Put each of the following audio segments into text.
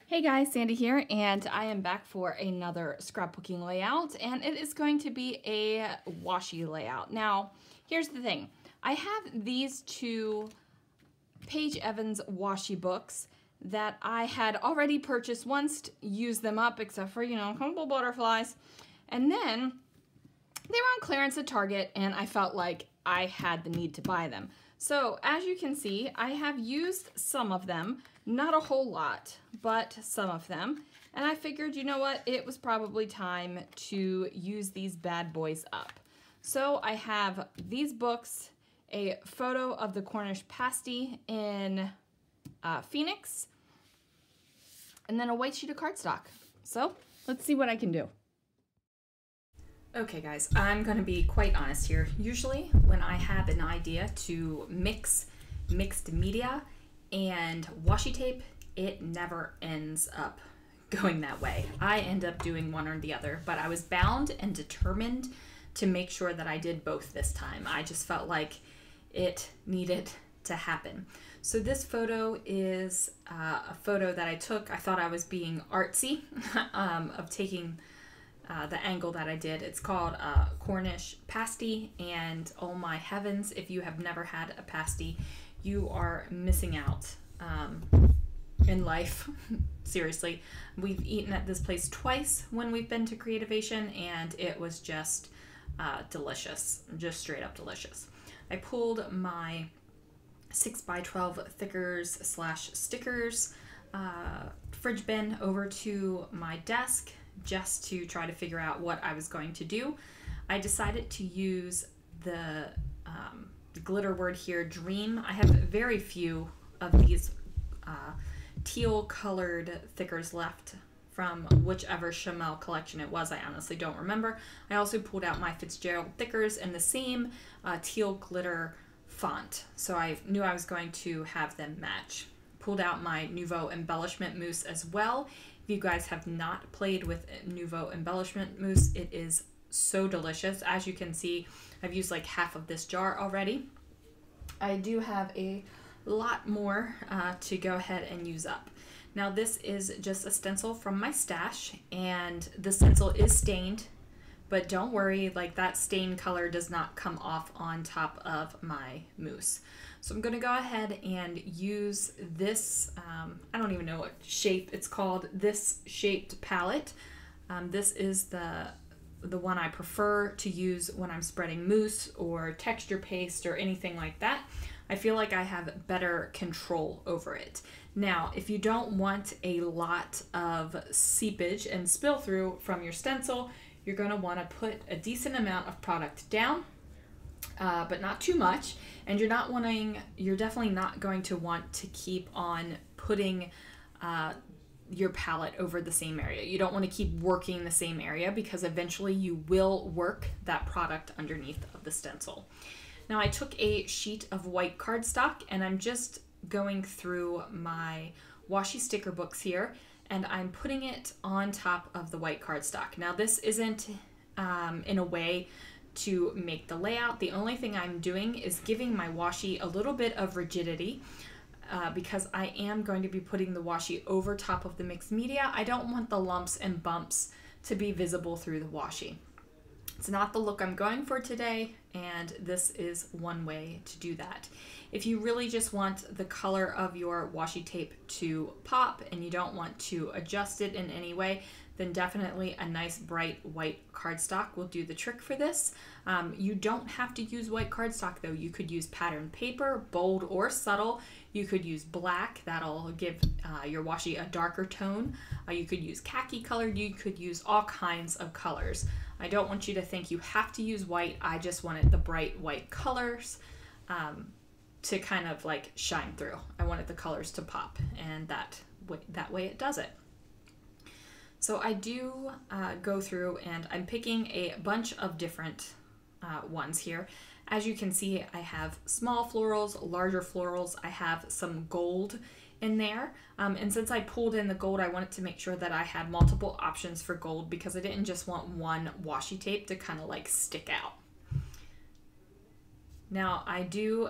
Hey guys, Sandy here, and I am back for another scrapbooking layout, and it is going to be a washi layout. Now, here's the thing. I have these two Paige Evans washi books that I had already purchased once, used them up, except for, a couple butterflies, and then they were on clearance at Target, and I felt like I had the need to buy them. So as you can see, I have used some of them, not a whole lot, but some of them. And I figured, you know what, it was probably time to use these bad boys up. So I have these books, a photo of the Cornish pasty in Phoenix, and then a white sheet of cardstock. So let's see what I can do. Okay guys, I'm going to be quite honest here. Usually when I have an idea to mix mixed media and washi tape, it never ends up going that way. I end up doing one or the other, but I was bound and determined to make sure that I did both this time. I just felt like it needed to happen. So this photo is a photo that I took. I thought I was being artsy of taking the angle that I did. It's called Cornish pasty, and oh my heavens, if you have never had a pasty, you are missing out in life. Seriously, we've eaten at this place twice when we've been to Creativation, and it was just delicious, just straight up delicious. I pulled my 6x12 thickers / stickers fridge bin over to my desk just to try to figure out what I was going to do. I decided to use the glitter word here, Dream. I have very few of these teal colored thickers left from whichever Chamel collection it was. I honestly don't remember. I also pulled out my Fitzgerald thickers in the same teal glitter font, so I knew I was going to have them match. Pulled out my Nouveau Embellishment Mousse as well. If you guys have not played with Nouveau Embellishment Mousse, it is so delicious. As you can see, I've used like half of this jar already. I do have a lot more to go ahead and use up. Now this is just a stencil from my stash, and the stencil is stained, but don't worry, like that stain color does not come off on top of my mousse. So I'm gonna go ahead and use this, I don't even know what shape it's called, this shaped palette. This is the one I prefer to use when I'm spreading mousse or texture paste or anything like that. I feel like I have better control over it. Now, if you don't want a lot of seepage and spill through from your stencil, you're going to want to put a decent amount of product down, but not too much. And you're definitely not going to want to keep on putting your palette over the same area. You don't want to keep working the same area, because eventually you will work that product underneath of the stencil. Now I took a sheet of white cardstock, and I'm just going through my washi sticker books here, and I'm putting it on top of the white cardstock. Now this isn't in a way to make the layout. The only thing I'm doing is giving my washi a little bit of rigidity because I am going to be putting the washi over top of the mixed media. I don't want the lumps and bumps to be visible through the washi. It's not the look I'm going for today, and this is one way to do that. If you really just want the color of your washi tape to pop and you don't want to adjust it in any way, then definitely a nice bright white cardstock will do the trick for this. You don't have to use white cardstock though. You could use patterned paper, bold or subtle. You could use black, that'll give your washi a darker tone. You could use khaki colored, you could use all kinds of colors. I don't want you to think you have to use white. I just wanted the bright white colors to kind of like shine through. I wanted the colors to pop, and that way it does it. So I do go through and I'm picking a bunch of different ones here. As you can see, I have small florals, larger florals. I have some gold in there. And since I pulled in the gold, I wanted to make sure that I had multiple options for gold, because I didn't just want one washi tape to kind of like stick out. Now I do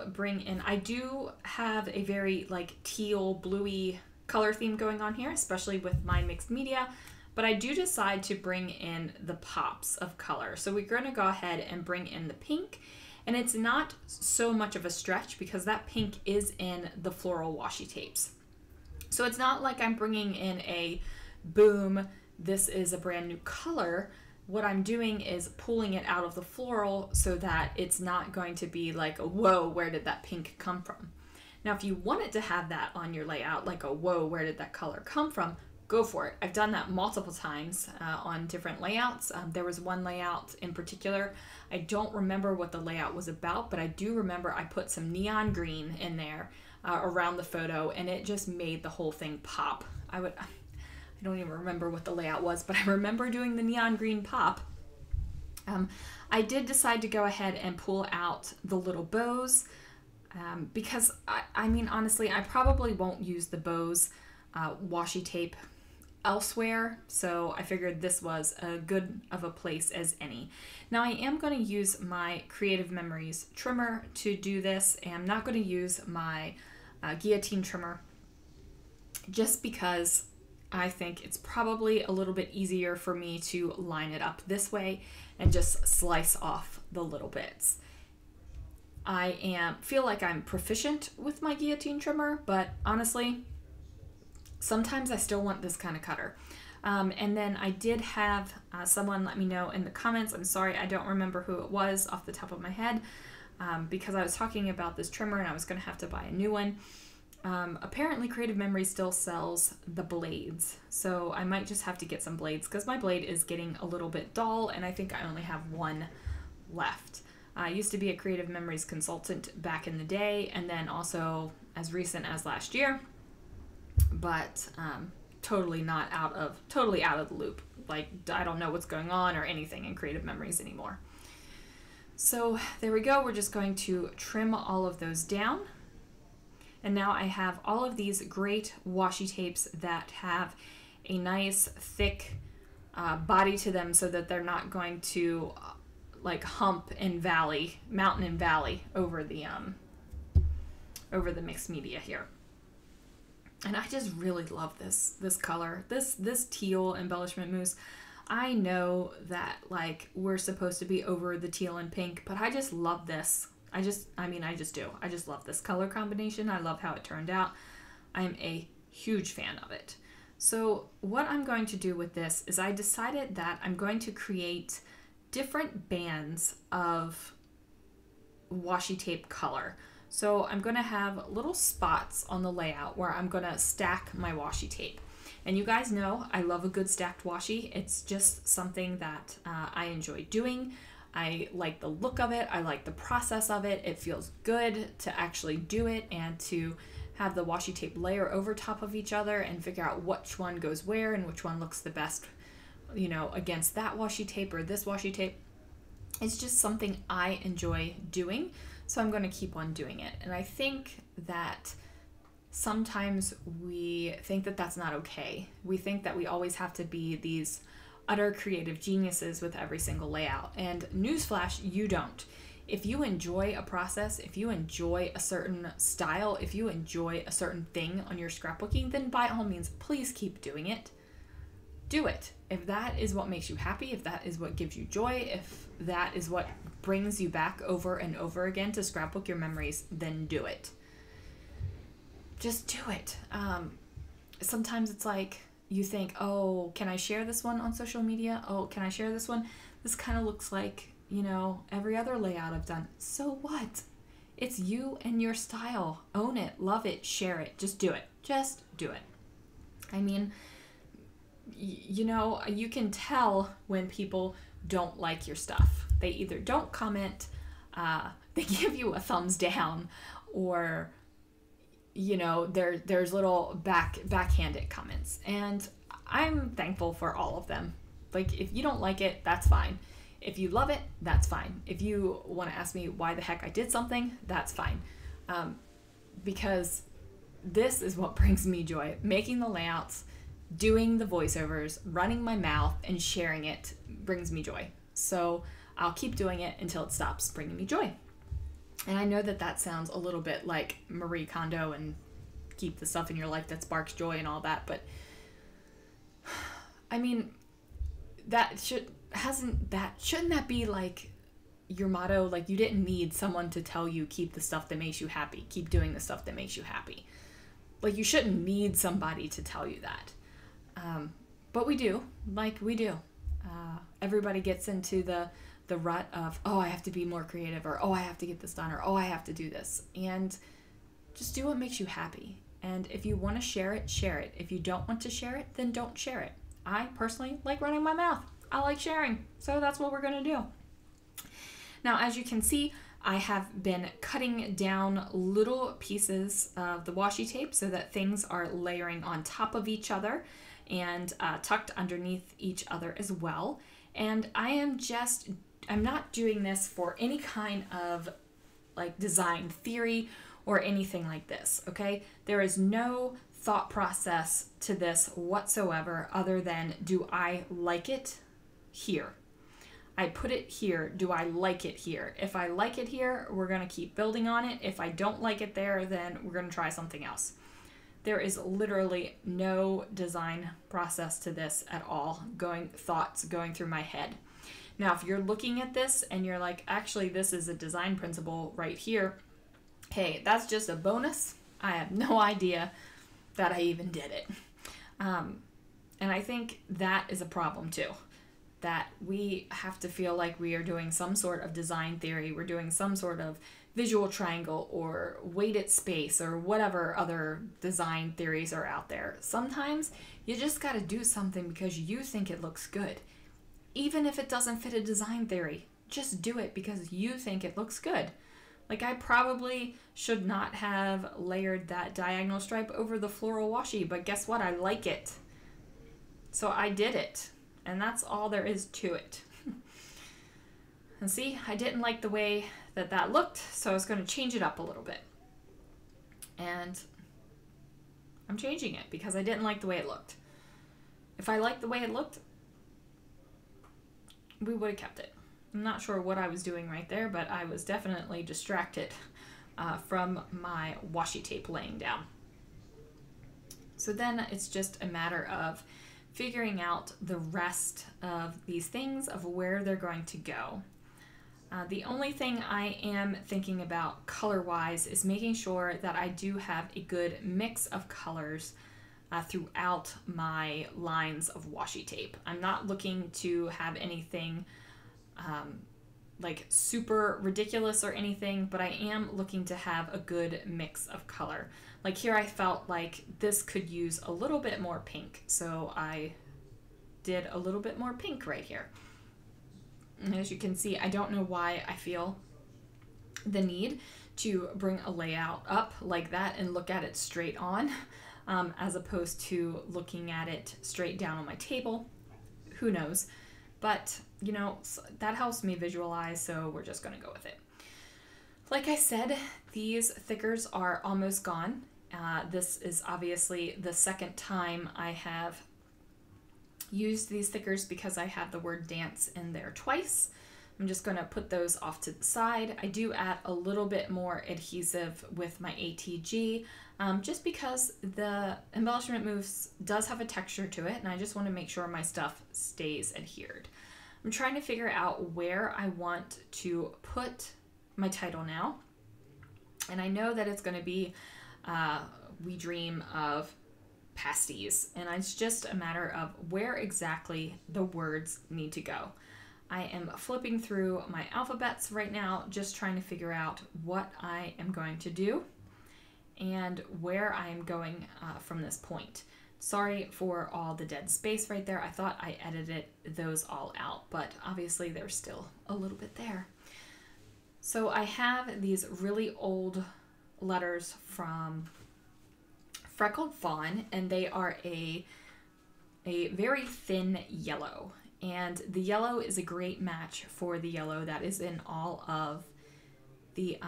have a very like teal bluey color theme going on here, especially with my mixed media, but I do decide to bring in the pops of color. So we're going to go ahead and bring in the pink, and it's not so much of a stretch because that pink is in the floral washi tapes. So it's not like I'm bringing in a boom, this is a brand new color. What I'm doing is pulling it out of the floral so that it's not going to be like, whoa, where did that pink come from? Now, if you wanted to have that on your layout, like a whoa, where did that color come from? Go for it. I've done that multiple times on different layouts. There was one layout in particular. I don't remember what the layout was about, but I do remember I put some neon green in there around the photo, and it just made the whole thing pop. I don't even remember what the layout was, but I remember doing the neon green pop. I did decide to go ahead and pull out the little bows because, I mean, honestly, I probably won't use the bows washi tape elsewhere, so I figured this was a good of a place as any. Now I am going to use my Creative Memories trimmer to do this, and I'm not going to use my guillotine trimmer just because I think it's probably a little bit easier for me to line it up this way and just slice off the little bits. I feel like I'm proficient with my guillotine trimmer, but honestly, sometimes I still want this kind of cutter. And then I did have someone let me know in the comments, I'm sorry, I don't remember who it was off the top of my head, because I was talking about this trimmer and I was going to have to buy a new one. Apparently Creative Memories still sells the blades, so I might just have to get some blades because my blade is getting a little bit dull and I think I only have one left. I used to be a Creative Memories consultant back in the day, and then also as recent as last year, but totally out of the loop. Like, I don't know what's going on or anything in Creative Memories anymore. So there we go. We're just going to trim all of those down. And now I have all of these great washi tapes that have a nice thick body to them so that they're not going to like hump and mountain and valley over the mixed media here. And I just really love this color, this teal embellishment mousse. I know that like we're supposed to be over the teal and pink, but I just love this. I just do. I just love this color combination. I love how it turned out. I'm a huge fan of it. So what I'm going to do with this is I decided that I'm going to create different bands of washi tape color. So I'm going to have little spots on the layout where I'm going to stack my washi tape. And you guys know I love a good stacked washi. It's just something that I enjoy doing. I like the look of it. I like the process of it. It feels good to actually do it and to have the washi tape layer over top of each other and figure out which one goes where and which one looks the best, you know, against that washi tape or this washi tape. It's just something I enjoy doing, so I'm going to keep on doing it. And I think that sometimes we think that that's not okay. We think that we always have to be these utter creative geniuses with every single layout. And newsflash, you don't. If you enjoy a process, if you enjoy a certain style, if you enjoy a certain thing on your scrapbooking, then by all means, please keep doing it. Do it. If that is what makes you happy, if that is what gives you joy, if that is what brings you back over and over again to scrapbook your memories, then do it. Just do it. Sometimes it's like, you think, oh, can I share this one on social media? Oh, can I share this one? This kind of looks like, you know, every other layout I've done. So what? It's you and your style. Own it, love it, share it. Just do it. Just do it. I mean, you know, you can tell when people don't like your stuff. They either don't comment, they give you a thumbs down, or you know, there's little backhanded comments, and I'm thankful for all of them. Like, if you don't like it, that's fine. If you love it, that's fine. If you want to ask me why the heck I did something, that's fine. Because this is what brings me joy. Making the layouts, doing the voiceovers, running my mouth, and sharing it brings me joy. So I'll keep doing it until it stops bringing me joy. And I know that that sounds a little bit like Marie Kondo and keep the stuff in your life that sparks joy and all that, but I mean, shouldn't that be like your motto? Like, you didn't need someone to tell you keep the stuff that makes you happy, keep doing the stuff that makes you happy. Like, you shouldn't need somebody to tell you that. But we do. Everybody gets into the rut of, oh, I have to be more creative, or oh, I have to get this done, or oh, I have to do this. And just do what makes you happy. And if you want to share it, share it. If you don't want to share it, then don't share it. I personally like running my mouth. I like sharing. So that's what we're going to do. Now, as you can see, I have been cutting down little pieces of the washi tape so that things are layering on top of each other and tucked underneath each other as well. And I'm not doing this for any kind of like design theory or anything like this, okay? There is no thought process to this whatsoever other than, do I like it here? I put it here. Do I like it here? If I like it here, we're going to keep building on it. If I don't like it there, then we're going to try something else. There is literally no design process to this at all, thoughts going through my head. Now, if you're looking at this and you're like, actually, this is a design principle right here, hey, that's just a bonus. I have no idea that I even did it. And I think that is a problem too, that we have to feel like we are doing some sort of design theory. We're doing some sort of visual triangle or weighted space or whatever other design theories are out there. Sometimes you just got to do something because you think it looks good. Even if it doesn't fit a design theory, just do it because you think it looks good. Like, I probably should not have layered that diagonal stripe over the floral washi, but guess what? I like it. So I did it. And that's all there is to it. And see, I didn't like the way that looked, so I was going to change it up a little bit. And I'm changing it because I didn't like the way it looked. If I liked the way it looked, we would have kept it. I'm not sure what I was doing right there, but I was definitely distracted from my washi tape laying down. So then it's just a matter of figuring out the rest of these things, of where they're going to go. The only thing I am thinking about color-wise is making sure that I do have a good mix of colors throughout my lines of washi tape. I'm not looking to have anything like super ridiculous or anything, but I am looking to have a good mix of color. Like here I felt like this could use a little bit more pink, so I did a little bit more pink right here. And as you can see, I don't know why I feel the need to bring a layout up like that and look at it straight on, as opposed to looking at it straight down on my table. Who knows? But, you know, that helps me visualize, so we're just going to go with it. Like I said, these thickers are almost gone. This is obviously the second time I have used these thickers because I have the word dance in there twice. I'm just going to put those off to the side. I do add a little bit more adhesive with my ATG, just because the Embellishment Mousse does have a texture to it, and I just want to make sure my stuff stays adhered. I'm trying to figure out where I want to put my title now, and I know that it's going to be We Dream of Pasties, and it's just a matter of where exactly the words need to go. I am flipping through my alphabets right now, just trying to figure out what I am going to do and where I am going from this point. Sorry for all the dead space right there. I thought I edited those all out, but obviously there's still a little bit there. So I have these really old letters from Freckled Fawn, and they are a very thin yellow. And the yellow is a great match for the yellow that is in all of the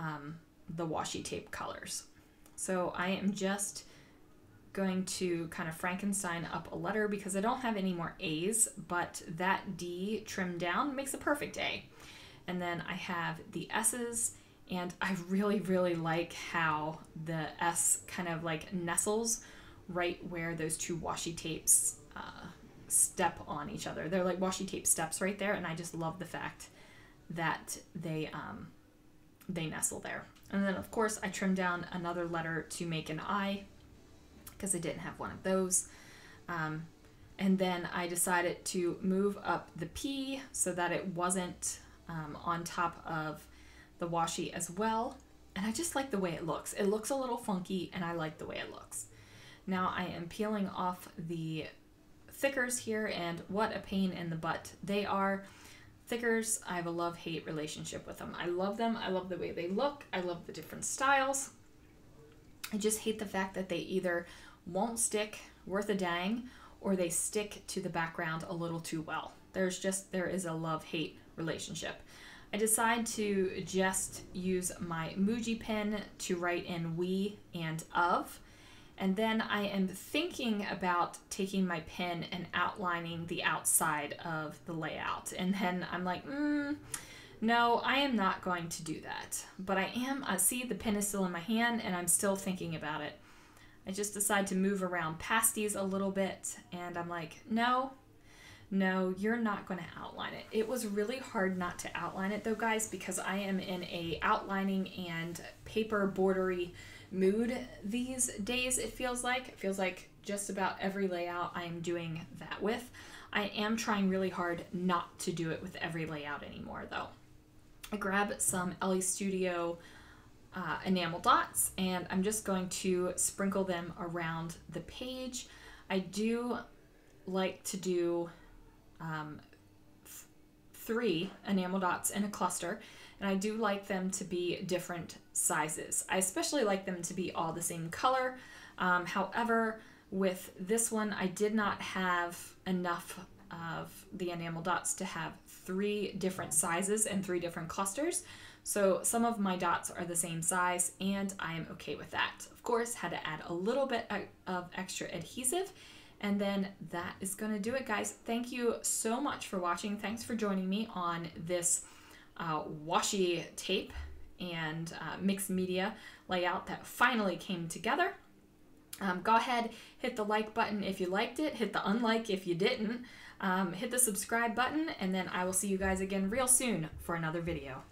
washi tape colors. So I am just going to kind of Frankenstein up a letter because I don't have any more A's, but that D trimmed down makes a perfect A. And then I have the S's And I really, really like how the S kind of like nestles right where those two washi tapes step on each other. They're like washi tape steps right there, and I just love the fact that they nestle there. And then of course I trimmed down another letter to make an I because I didn't have one of those. And then I decided to move up the P so that it wasn't on top of the washi as well. And I just like the way it looks. It looks a little funky, and I like the way it looks. Now I am peeling off the thickers here, and what a pain in the butt they are. Thickers, I have a love-hate relationship with them. I love them. I love the way they look. I love the different styles. I just hate the fact that they either won't stick worth a dang, or they stick to the background a little too well. There is a love-hate relationship. I decide to just use my Muji pen to write in we and of. And then I am thinking about taking my pen and outlining the outside of the layout. And then I'm like, no, I am not going to do that. But I see the pen is still in my hand, and I'm still thinking about it. I just decide to move around Pasties a little bit, and I'm like, no, you're not going to outline it. It was really hard not to outline it though, guys, because I am in a outlining and paper bordery mood these days. It feels like just about every layout I am doing that with. I am trying really hard not to do it with every layout anymore though. I grab some LE Studio enamel dots, and I'm just going to sprinkle them around the page. I do like to do 3 enamel dots in a cluster, and I do like them to be different sizes. I especially like them to be all the same color. However, with this one, I did not have enough of the enamel dots to have 3 different sizes and 3 different clusters. So some of my dots are the same size, and I am okay with that. Of course, had to add a little bit of extra adhesive, and then that is going to do it, guys. Thank you so much for watching. Thanks for joining me on this washi tape and mixed media layout that finally came together. Go ahead, hit the like button if you liked it, hit the unlike if you didn't, hit the subscribe button, and then I will see you guys again real soon for another video.